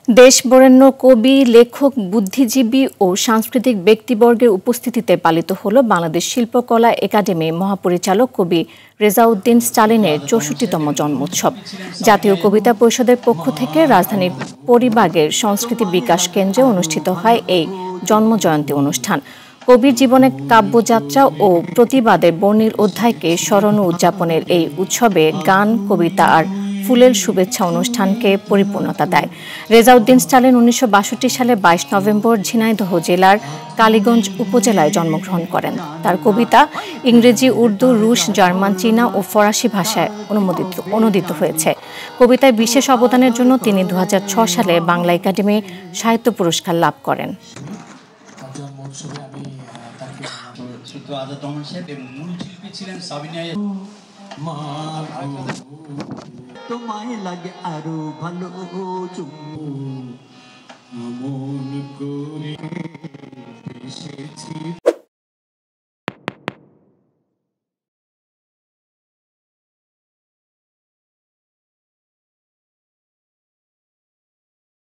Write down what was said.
দেশবরেণ্য কবি, লেখক, বুদ্ধিজীবী ও সাংস্কৃতিক ব্যক্তিবর্গের উপস্থিতিতে পালিত হল বাংলাদেশ শিল্পকলা একাডেমি মহাপরিচালক কবি রেজাউদ্দিন স্টালিনের ৬৪তম জন্মোৎসব। জাতীয় কবিতা পরিষদের পক্ষ থেকে রাজধানীর পরিবাগের সংস্কৃতি বিকাশ কেন্দ্রে অনুষ্ঠিত হয় এই জন্মজয়ন্তী অনুষ্ঠান। কবির জীবনে কাব্যযাত্রা ও প্রতিবাদের বর্ণিল অধ্যায়কে স্মরণ ও উদযাপনের এই উৎসবে গান, কবিতা আর ফুলের শুভেচ্ছা অনুষ্ঠানকে পরিপূর্ণতা দেয়। রেজাউদ্দিন স্টালিন ১৯৬২ সালে ২২ নভেম্বর ঝিনাইদহ জেলার কালীগঞ্জ উপজেলায় জন্মগ্রহণ করেন। তার কবিতা ইংরেজি, উর্দু, রুশ, জার্মান, চীনা ও ফরাসি ভাষায় অনূদিত হয়েছে। কবিতায় বিশেষ অবদানের জন্য তিনি ২০০৬ সালে বাংলা একাডেমি সাহিত্য পুরস্কার লাভ করেন। তোমায় লাগে আরো ভালো চুমু।